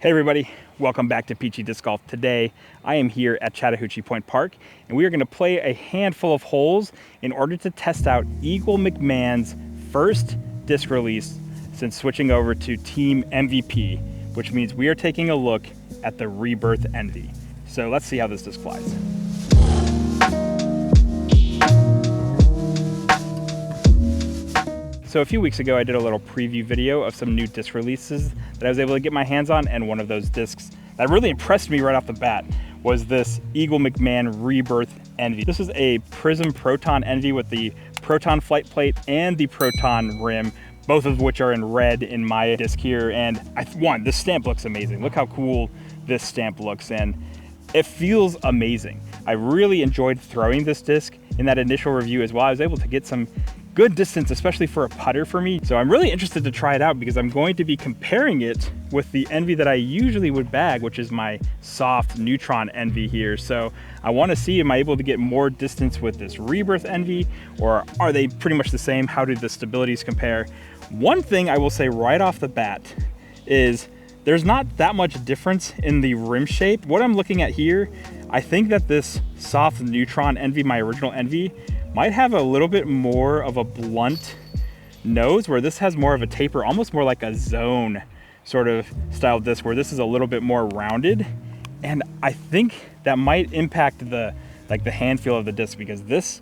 Hey everybody, welcome back to Peachy Disc Golf. Today I am here at Chattahoochee Pointe Park and we are going to play a handful of holes in order to test out EAGLE MCMAHON'S first disc release since switching over to Team MVP, which means we are taking a look at the Rebirth Envy. So let's see how this disc flies. So a few weeks ago, I did a little preview video of some new disc releases that I was able to get my hands on, and one of those discs that really impressed me right off the bat was this EAGLE MCMAHON Rebirth Envy. This is a Prism Proton Envy with the Proton flight plate and the Proton rim, both of which are in red in my disc here. And this stamp looks amazing. Look how cool this stamp looks, and it feels amazing. I really enjoyed throwing this disc in that initial review as well. I was able to get some good distance, especially for a putter for me. So I'm really interested to try it out because I'm going to be comparing it with the Envy that I usually would bag, which is my Soft Neutron Envy here. So I want to see, am I able to get more distance with this Rebirth Envy, or are they pretty much the same? How do the stabilities compare? One thing I will say right off the bat is there's not that much difference in the rim shape. What I'm looking at here, I think that this Soft Neutron Envy, my original Envy, might have a little bit more of a blunt nose, where this has more of a taper, almost more like a zone sort of style disc, where this is a little bit more rounded. And I think that might impact the hand feel of the disc, because this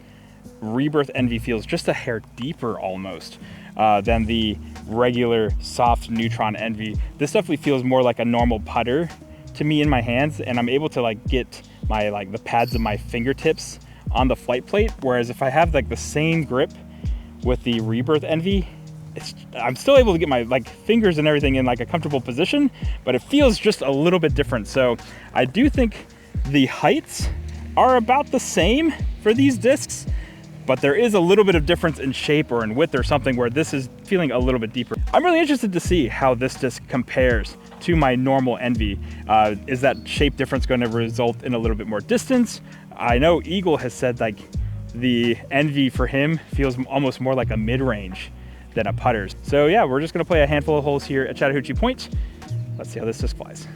Rebirth Envy feels just a hair deeper almost than the regular Soft Neutron Envy. This definitely feels more like a normal putter to me in my hands, and I'm able to get my the pads of my fingertips on the flight plate, whereas if I have the same grip with the Rebirth Envy, I'm still able to get my fingers and everything in a comfortable position, but it feels just a little bit different. So I do think the heights are about the same for these discs, but there is a little bit of difference in shape or in width or something, where this is feeling a little bit deeper. I'm really interested to see how this disc compares to my normal Envy. Is that shape difference going to result in a little bit more distance? I know Eagle has said the Envy for him feels almost more like a mid-range than a putter's. So yeah, we're just gonna play a handful of holes here at Chattahoochee Pointe. Let's see how this disc flies.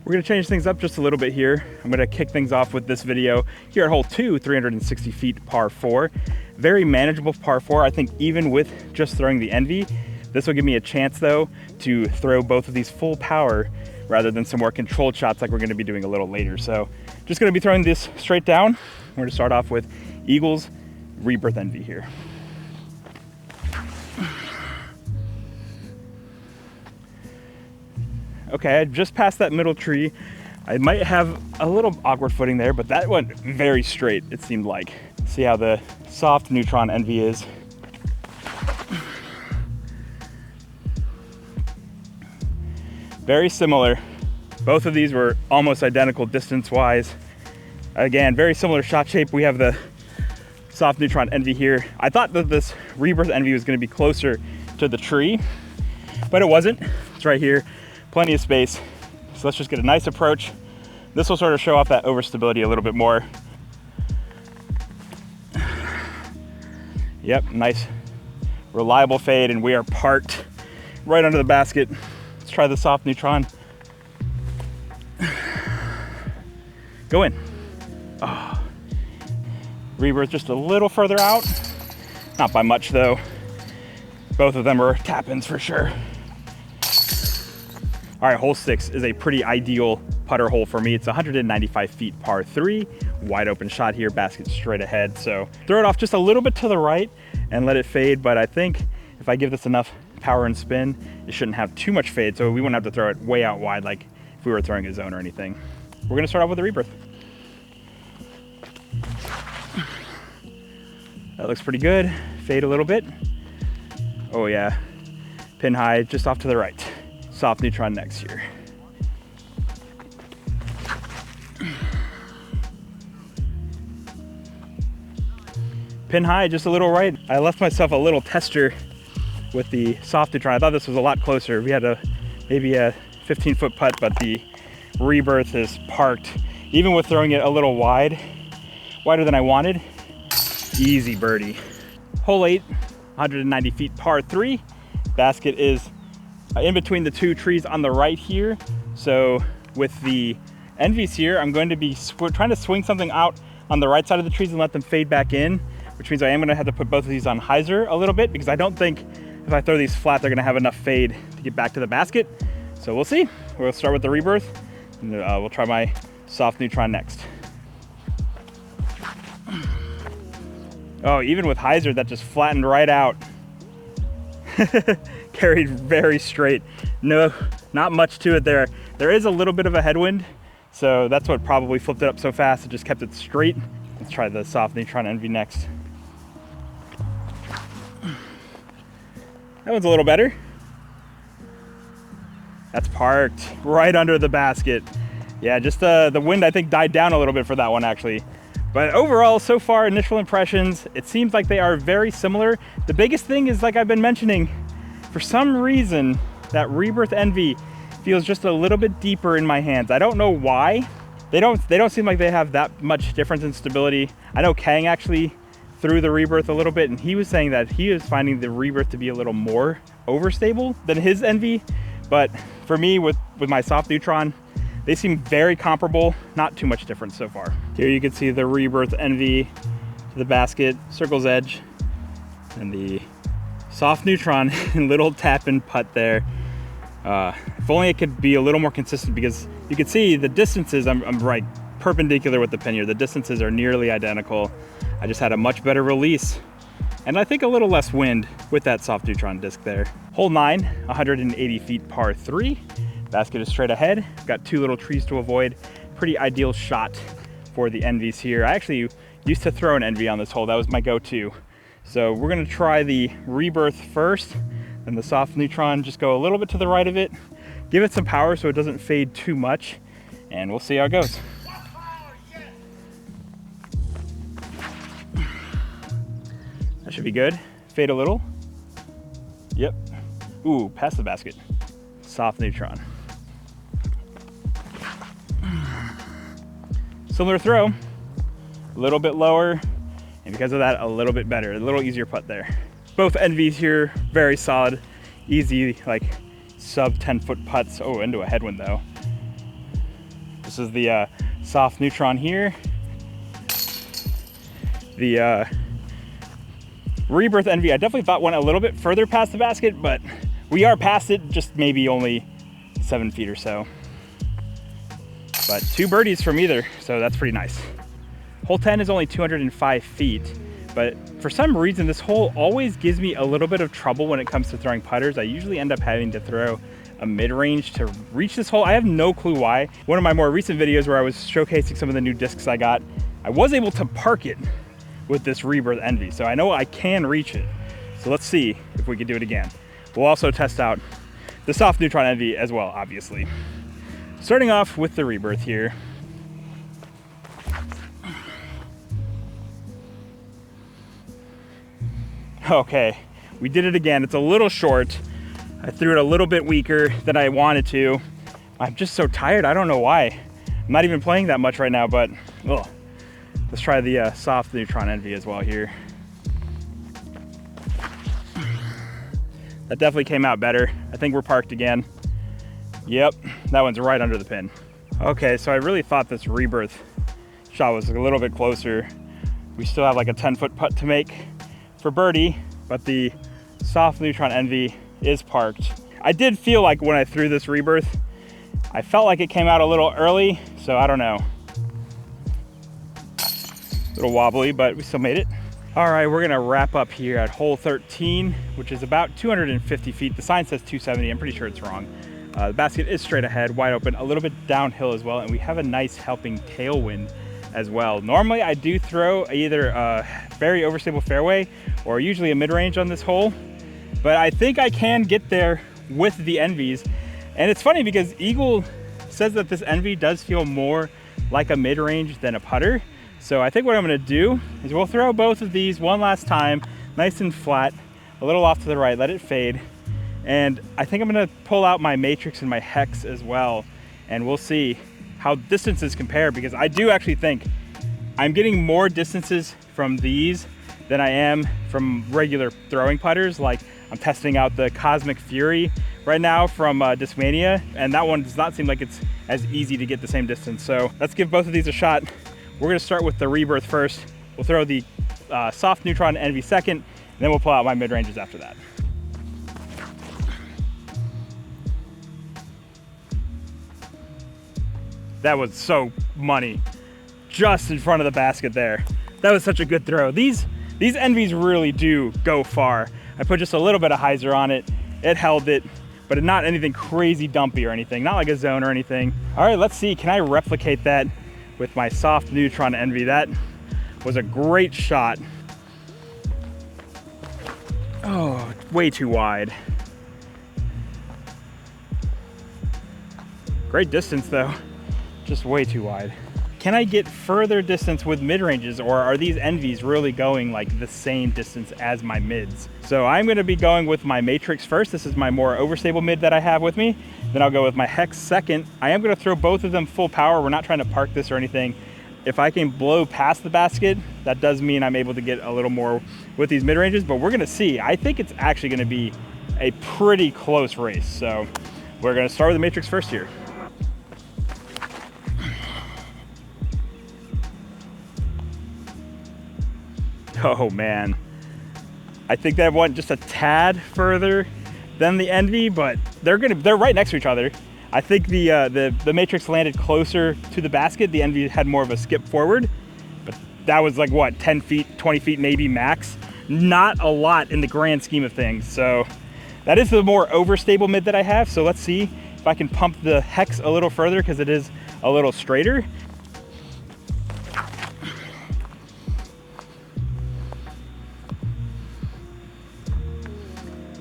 We're gonna change things up just a little bit here. I'm gonna kick things off with this video here at hole 2, 360 feet par 4. Very manageable par 4. I think even with just throwing the Envy, this will give me a chance though to throw both of these full power rather than some more controlled shots like we're gonna be doing a little later. So just gonna be throwing this straight down. We're gonna start off with Eagle's Rebirth Envy here. Okay, I just passed that middle tree. I might have a little awkward footing there, but that went very straight, it seemed like. See how the Soft Neutron Envy is. Very similar. Both of these were almost identical distance-wise. Again, very similar shot shape. We have the Soft Neutron Envy here. I thought that this Rebirth Envy was going to be closer to the tree, but it wasn't. It's right here, plenty of space. So let's just get a nice approach. This will sort of show off that overstability a little bit more. Yep, nice reliable fade, and we are parked right under the basket. Let's try the Soft Neutron. Go in. Oh. Rebirth just a little further out. Not by much though. Both of them are tap-ins for sure. All right, hole 6 is a pretty ideal putter hole for me. It's 195 feet par 3. Wide open shot here, basket straight ahead. So throw it off just a little bit to the right and let it fade. But I think if I give this enough power and spin, it shouldn't have too much fade. So we wouldn't have to throw it way out wide like if we were throwing a zone or anything. We're gonna start off with the Rebirth. That looks pretty good. Fade a little bit. Oh yeah, pin high just off to the right. Soft Neutron next here. Pin high just a little right. I left myself a little tester with the Soft Neutron. I thought this was a lot closer. We had maybe a 15-foot putt, but the Rebirth is parked. Even with throwing it a little wider than I wanted, easy birdie. Hole 8, 190 feet par 3. Basket is in between the two trees on the right here. So with the Envies here, I'm going to be trying to swing something out on the right side of the trees and let them fade back in, which means I am gonna have to put both of these on hyzer a little bit, because I don't think if I throw these flat, they're gonna have enough fade to get back to the basket. So we'll see. We'll start with the Rebirth, and we'll try my Soft Neutron next. Oh, even with hyzer, that just flattened right out. Carried very straight. No, not much to it there. There is a little bit of a headwind, so that's what probably flipped it up so fast. It just kept it straight. Let's try the Soft Neutron Envy next. That one's a little better. That's parked right under the basket. Yeah, just the wind I think died down a little bit for that one actually. But overall, so far, initial impressions, it seems like they are very similar. The biggest thing is, like I've been mentioning, for some reason, that Rebirth Envy feels just a little bit deeper in my hands. I don't know why. They don't seem like they have that much difference in stability. I know Kang actually threw the Rebirth a little bit, and he was saying that he is finding the Rebirth to be a little more overstable than his Envy. But for me, with my Soft Neutron, they seem very comparable, not too much difference so far. Here you can see the Rebirth Envy to the basket, circle's edge, and the Soft Neutron little tap and putt there. If only it could be a little more consistent, because you can see the distances, I'm right perpendicular with the pin here. The distances are nearly identical. I just had a much better release, and I think a little less wind with that Soft Neutron disc there. Hole 9, 180 feet par 3. Basket is straight ahead. Got 2 little trees to avoid. Pretty ideal shot for the Envies here. I actually used to throw an Envy on this hole. That was my go-to. So we're gonna try the Rebirth first, and the Soft Neutron, just go a little bit to the right of it, give it some power so it doesn't fade too much, and we'll see how it goes. That should be good. Fade a little. Yep. Ooh, past the basket. Soft Neutron. Similar throw, a little bit lower, and because of that, a little bit better, a little easier putt there. Both Envies here, very solid, easy, like sub 10-foot putts. Oh, into a headwind though. This is the Soft Neutron here. The Rebirth Envy, I definitely thought went a little bit further past the basket, but we are past it, just maybe only 7 feet or so. But 2 birdies from either, so that's pretty nice. Hole 10 is only 205 feet, but for some reason, this hole always gives me a little bit of trouble when it comes to throwing putters. I usually end up having to throw a mid-range to reach this hole. I have no clue why. One of my more recent videos where I was showcasing some of the new discs I got, I was able to park it with this Rebirth Envy, so I know I can reach it. So let's see if we can do it again. We'll also test out the Soft Neutron Envy as well, obviously. Starting off with the Rebirth here. Okay, we did it again. It's a little short. I threw it a little bit weaker than I wanted to. I'm just so tired, I don't know why. I'm not even playing that much right now, but ugh. Let's try the Soft Neutron Envy as well here. That definitely came out better. I think we're parked again. Yep, that one's right under the pin. Okay, so I really thought this Rebirth shot was a little bit closer. We still have like a 10-foot putt to make for birdie, but the Soft Neutron Envy is parked. I did feel like when I threw this Rebirth, I felt like it came out a little early, so I don't know. A little wobbly, but we still made it. All right, we're gonna wrap up here at hole 13, which is about 250 feet. The sign says 270, I'm pretty sure it's wrong. The basket is straight ahead, wide open, a little bit downhill as well, and we have a nice helping tailwind as well. Normally I do throw either a very overstable fairway or usually a mid-range on this hole, but I think I can get there with the Envies. And it's funny because Eagle says that this Envy does feel more like a mid-range than a putter. So I think what I'm gonna do is we'll throw both of these one last time, nice and flat, a little off to the right, let it fade. And I think I'm gonna pull out my matrix and my hex as well, and we'll see how distances compare, because I do actually think I'm getting more distances from these than I am from regular throwing putters. Like I'm testing out the Cosmic Fury right now from Discmania, and that one does not seem like it's as easy to get the same distance. So let's give both of these a shot. We're gonna start with the Rebirth first. We'll throw the Soft Neutron Envy second, and then we'll pull out my mid-ranges after that. That was so money, just in front of the basket there. That was such a good throw. These Envies really do go far. I put just a little bit of hyzer on it. It held it, but not anything crazy dumpy or anything, not like a zone or anything. All right, let's see, can I replicate that with my Soft Neutron Envy? That was a great shot. Oh, way too wide. Great distance though. Just way too wide. Can I get further distance with mid-ranges, or are these Envies really going like the same distance as my mids? So I'm gonna be going with my Matrix first. This is my more overstable mid that I have with me. Then I'll go with my Hex second. I am gonna throw both of them full power. We're not trying to park this or anything. If I can blow past the basket, that does mean I'm able to get a little more with these mid-ranges, but we're gonna see. I think it's actually gonna be a pretty close race. So we're gonna start with the Matrix first here. Oh man, I think that went just a tad further than the Envy, but they're right next to each other. I think the Matrix landed closer to the basket. The Envy had more of a skip forward, but that was like what, 10 feet, 20 feet maybe max. Not a lot in the grand scheme of things. So that is the more overstable mid that I have. So let's see if I can pump the Hex a little further, because it is a little straighter.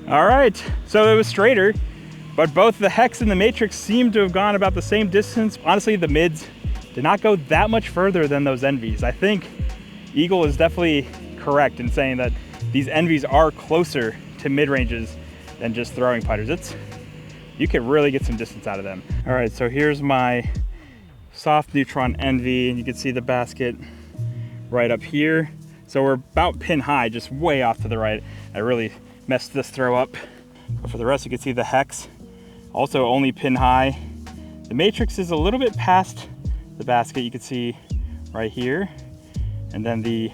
All right, so it was straighter, but both the Hex and the Matrix seem to have gone about the same distance. Honestly, the mids did not go that much further than those Envies. I think Eagle is definitely correct in saying that these Envies are closer to mid-ranges than just throwing putters. You can really get some distance out of them. All right, so here's my Soft Neutron Envy, and you can see the basket right up here. So we're about pin high, just way off to the right. I really messed this throw up. But for the rest, you can see the Hex also only pin high. The Matrix is a little bit past the basket, you can see right here. And then the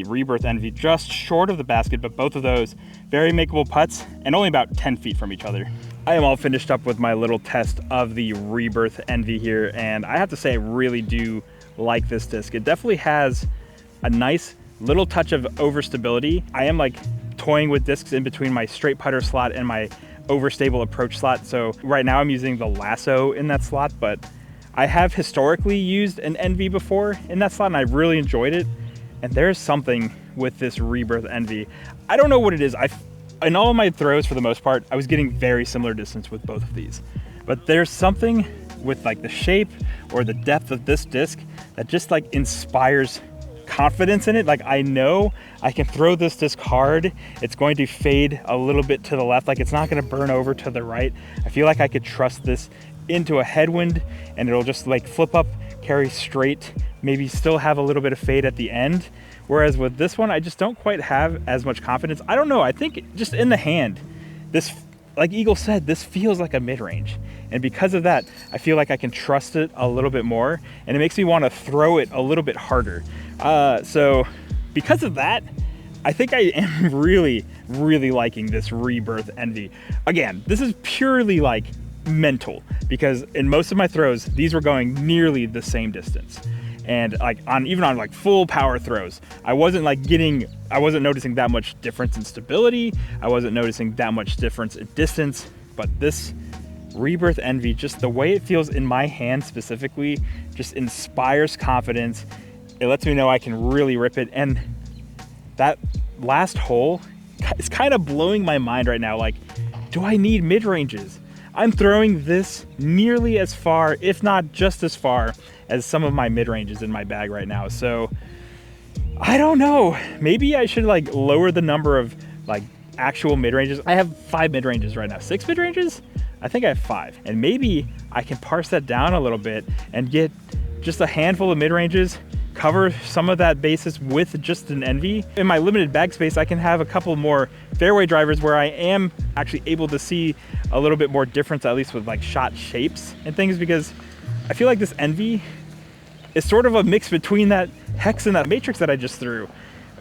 Rebirth Envy just short of the basket, but both of those very makeable putts and only about 10 feet from each other. I am all finished up with my little test of the Rebirth Envy here, and I have to say I really do like this disc. It definitely has a nice little touch of overstability. I am like toying with discs in between my straight putter slot and my overstable approach slot. So right now I'm using the lasso in that slot, but I have historically used an Envy before in that slot and I really enjoyed it. And there's something with this Rebirth Envy. I don't know what it is. In all of my throws, for the most part, I was getting very similar distance with both of these. But there's something with like the shape or the depth of this disc that just like inspires confidence in it. Like I know I can throw this disc hard. It's going to fade a little bit to the left. Like it's not going to burn over to the right. I feel like I could trust this into a headwind and it'll just like flip up, carry straight, maybe still have a little bit of fade at the end. Whereas with this one, I just don't quite have as much confidence. I don't know. I think just in the hand, this, like Eagle said, this feels like a mid-range. And because of that, I feel like I can trust it a little bit more and it makes me want to throw it a little bit harder. So because of that, I think I am really, really liking this Rebirth Envy. Again, this is purely like mental because in most of my throws, these were going nearly the same distance. And like even on like full power throws, I wasn't noticing that much difference in stability. I wasn't noticing that much difference in distance, but this Rebirth Envy, just the way it feels in my hand specifically, just inspires confidence. It lets me know I can really rip it. And that last hole is kind of blowing my mind right now. Like, do I need mid-ranges? I'm throwing this nearly as far, if not just as far, as some of my mid-ranges in my bag right now. So I don't know. Maybe I should like lower the number of like actual mid-ranges. I have 5 mid-ranges right now. 6 mid-ranges? I think I have 5. And maybe I can parse that down a little bit and get just a handful of mid-ranges, cover some of that basis with just an Envy. In my limited bag space, I can have a couple more fairway drivers where I am actually able to see a little bit more difference, at least with like shot shapes and things, because I feel like this Envy is sort of a mix between that Hex and that Matrix that I just threw.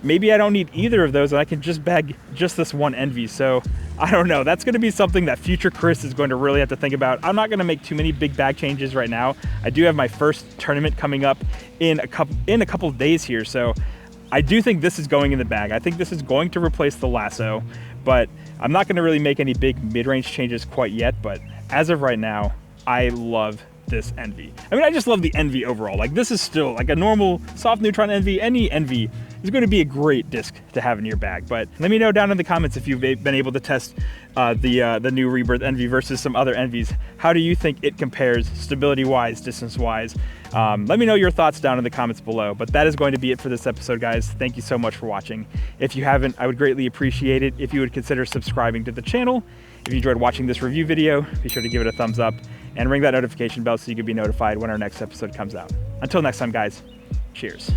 Maybe I don't need either of those and I can just bag just this one Envy. So I don't know, that's gonna be something that future Chris is going to really have to think about. I'm not gonna make too many big bag changes right now. I do have my first tournament coming up in a couple of days here. So I do think this is going in the bag. I think this is going to replace the Lasso, but I'm not gonna really make any big mid-range changes quite yet. But as of right now, I love this Envy. I mean, I just love the Envy overall. Like, this is still like a normal Soft Neutron Envy. Any Envy is going to be a great disc to have in your bag. But let me know down in the comments if you've been able to test the new Rebirth Envy versus some other Envies. How do you think it compares stability-wise, distance-wise? Let me know your thoughts down in the comments below. But that is going to be it for this episode, guys. Thank you so much for watching. If you haven't, I would greatly appreciate it if you would consider subscribing to the channel. If you enjoyed watching this review video, be sure to give it a thumbs up and ring that notification bell so you can be notified when our next episode comes out. Until next time, guys, cheers.